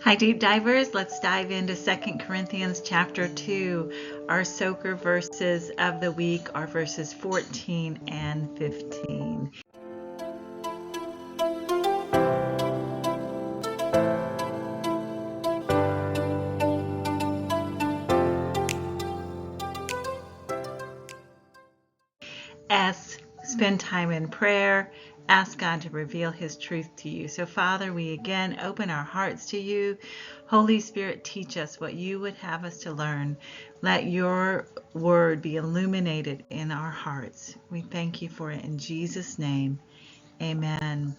Hi, deep divers. Let's dive into 2 Corinthians chapter 2. Our soaker verses of the week are verses 14 and 15. Spend time in prayer. Ask God to reveal His truth to you. So, Father, we again open our hearts to you. Holy Spirit, teach us what you would have us to learn. Let your word be illuminated in our hearts. We thank you for it in Jesus' name. Amen.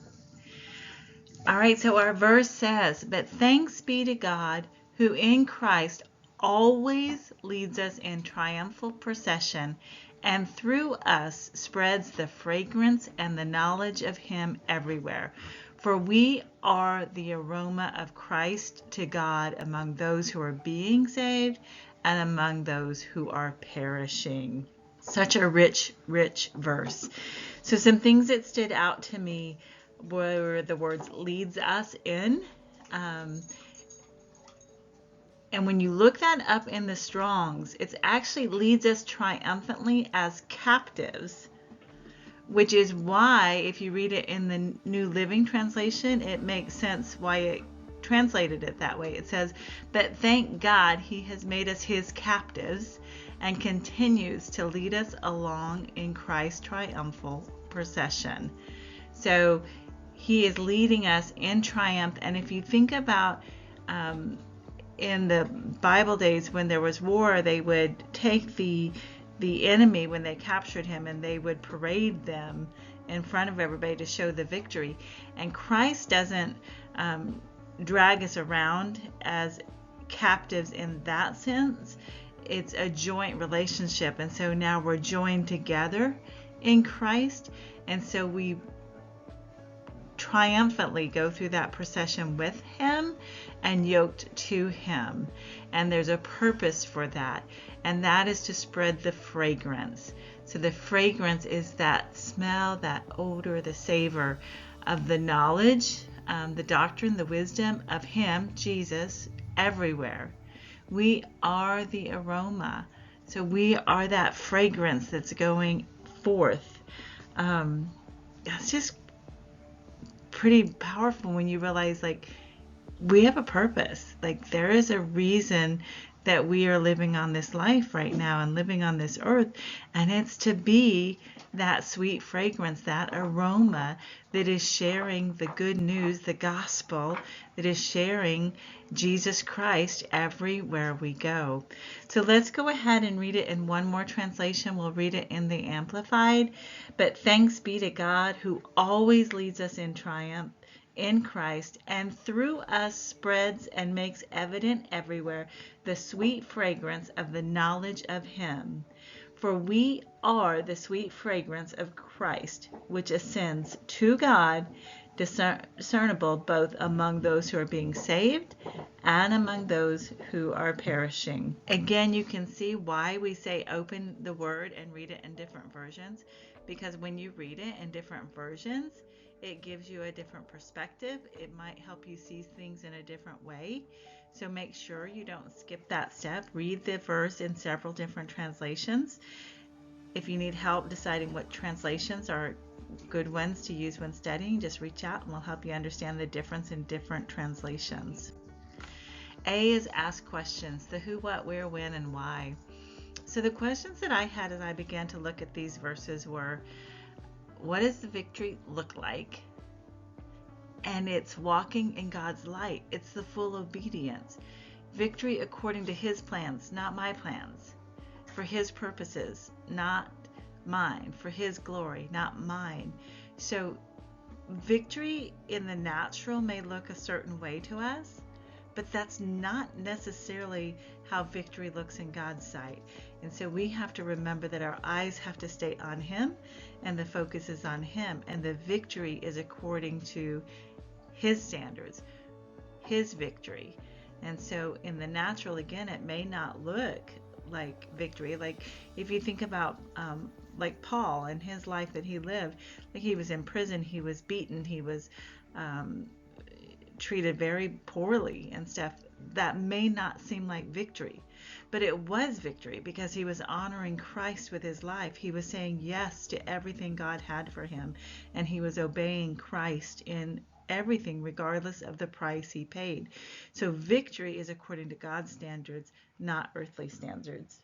All right, so our verse says, "But thanks be to God who in Christ always leads us in triumphal procession and through us spreads the fragrance and the knowledge of him everywhere. For we are the aroma of Christ to God among those who are being saved and among those who are perishing." Such a rich, rich verse. So some things that stood out to me were the words "leads us in." Um, and when you look that up in the Strongs, it actually leads us triumphantly as captives, which is why if you read it in the New Living Translation, it makes sense why it translated it that way. It says, "But thank God he has made us his captives and continues to lead us along in Christ's triumphal procession." So he is leading us in triumph. And if you think about in the Bible days when there was war, they would take the enemy when they captured him and they would parade them in front of everybody to show the victory. And Christ doesn't drag us around as captives in that sense. It's a joint relationship, and so now we're joined together in Christ, and so we triumphantly go through that procession with him and yoked to him. And there's a purpose for that, and that is to spread the fragrance. So the fragrance is that smell, that odor, the savor of the knowledge, the doctrine, the wisdom of him, Jesus, everywhere. We are the aroma. So we are that fragrance that's going forth. It's just pretty powerful when you realize, like, we have a purpose. Like, there is a reason that we are living on this life right now and living on this earth, and it's to be that sweet fragrance, that aroma that is sharing the good news, the gospel, that is sharing Jesus Christ everywhere we go. So let's go ahead and read it in one more translation. We'll read it in the Amplified. "But thanks be to God who always leads us in triumph in Christ, and through us spreads and makes evident everywhere the sweet fragrance of the knowledge of him. For we are the sweet fragrance of Christ, which ascends to God, discernible both among those who are being saved and among those who are perishing." Again, you can see why we say open the word and read it in different versions, because when you read it in different versions, it gives you a different perspective. It might help you see things in a different way. So make sure you don't skip that step. Read the verse in several different translations. If you need help deciding what translations are good ones to use when studying, just reach out and we'll help you understand the difference in different translations. A is ask questions: the who, what, where, when, and why. So the questions that I had as I began to look at these verses were, what does the victory look like? And it's walking in God's light. It's the full obedience. Victory according to his plans, not my plans. For his purposes, not mine. For his glory, not mine. So victory in the natural may look a certain way to us, but that's not necessarily how victory looks in God's sight. And so we have to remember that our eyes have to stay on him and the focus is on him, and the victory is according to his standards, his victory. And so in the natural, again, it may not look like victory. Like if you think about like Paul and his life that he lived, like he was in prison, he was beaten, he was treated very poorly and stuff, that may not seem like victory, but it was victory because he was honoring Christ with his life. He was saying yes to everything God had for him, and he was obeying Christ in everything, regardless of the price he paid. So victory is according to God's standards, not earthly standards.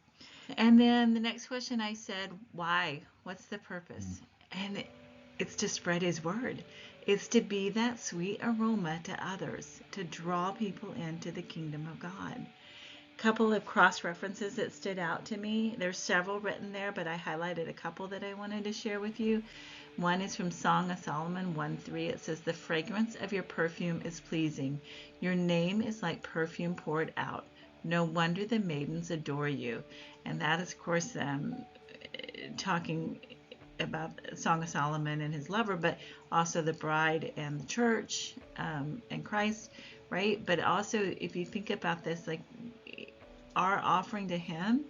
And then the next question I said, why? What's the purpose? And it's to spread his word. It's to be that sweet aroma to others, to draw people into the kingdom of God. Couple of cross references that stood out to me. There's several written there, but I highlighted a couple that I wanted to share with you. One is from Song of Solomon 1:3. It says, "The fragrance of your perfume is pleasing. Your name is like perfume poured out. No wonder the maidens adore you." And that is, of course, talking about Song of Solomon and his lover, but also the bride and the church and Christ, right? But also, if you think about this, like our offering to him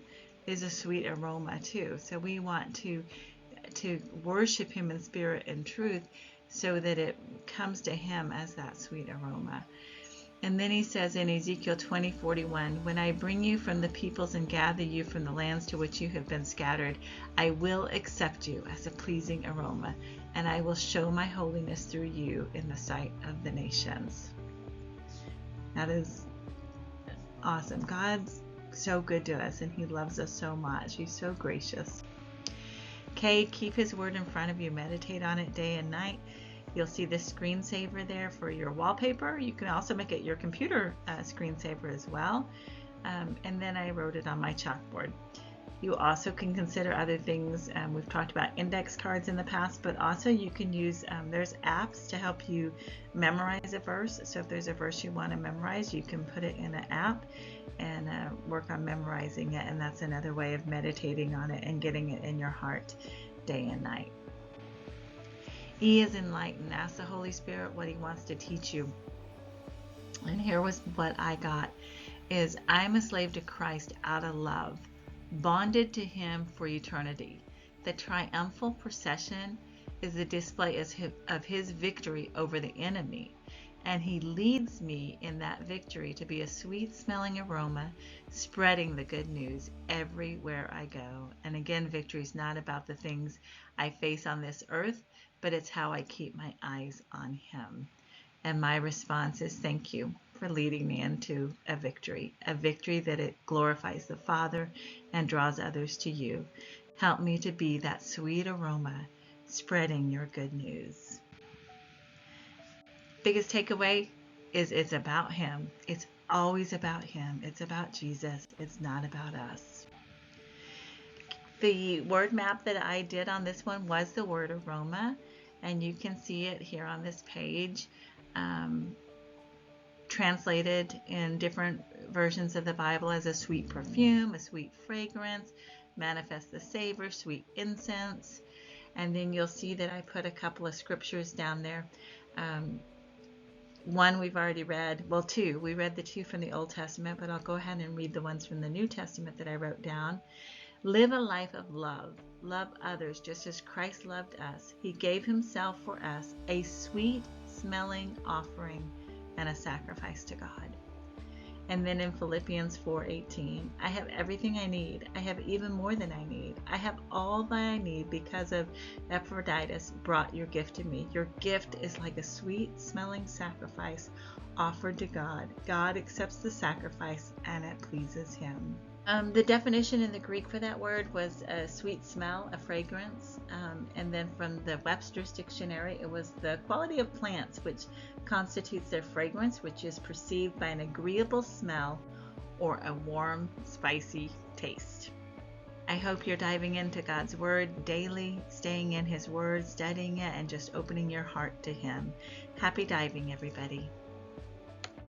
is a sweet aroma too. So we want to worship him in spirit and truth so that it comes to him as that sweet aroma. And then he says in Ezekiel 20:41, "When I bring you from the peoples and gather you from the lands to which you have been scattered, I will accept you as a pleasing aroma, and I will show my holiness through you in the sight of the nations." That is awesome. God's so good to us, and he loves us so much. He's so gracious. Okay, keep his word in front of you. Meditate on it day and night. You'll see the screensaver there for your wallpaper. You can also make it your computer screensaver as well. And then I wrote it on my chalkboard. You also can consider other things. We've talked about index cards in the past, but also you can use, there's apps to help you memorize a verse. So if there's a verse you want to memorize, you can put it in an app and work on memorizing it. And that's another way of meditating on it and getting it in your heart day and night. E is Enlighten. Ask the Holy Spirit what he wants to teach you. And here was what I got is, I'm a slave to Christ out of love, bonded to him for eternity. The triumphal procession is the display of his victory over the enemy. And he leads me in that victory to be a sweet smelling aroma, spreading the good news everywhere I go. And again, victory is not about the things I face on this earth, but it's how I keep my eyes on him. And my response is, thank you for leading me into a victory that it glorifies the Father and draws others to you. Help me to be that sweet aroma, spreading your good news. Biggest takeaway is it's about him. It's always about him. It's about Jesus. It's not about us. The word map that I did on this one was the word aroma, and you can see it here on this page, translated in different versions of the Bible as a sweet perfume, a sweet fragrance, manifest the savor, sweet incense. And then you'll see that I put a couple of scriptures down there. One we've already read, well, two. We read the two from the Old Testament, but I'll go ahead and read the ones from the New Testament that I wrote down. Live a life of love. Love others just as Christ loved us. He gave himself for us, a sweet smelling offering and a sacrifice to God. And then in Philippians 4:18, I have everything I need. I have even more than I need. I have all that I need because of Epaphroditus brought your gift to me. Your gift is like a sweet smelling sacrifice offered to God. God accepts the sacrifice and it pleases him. The definition in the Greek for that word was a sweet smell, a fragrance. And then from the Webster's Dictionary, it was the quality of plants which constitutes their fragrance, which is perceived by an agreeable smell or a warm, spicy taste. I hope you're diving into God's Word daily, staying in His Word, studying it, and just opening your heart to Him. Happy diving, everybody.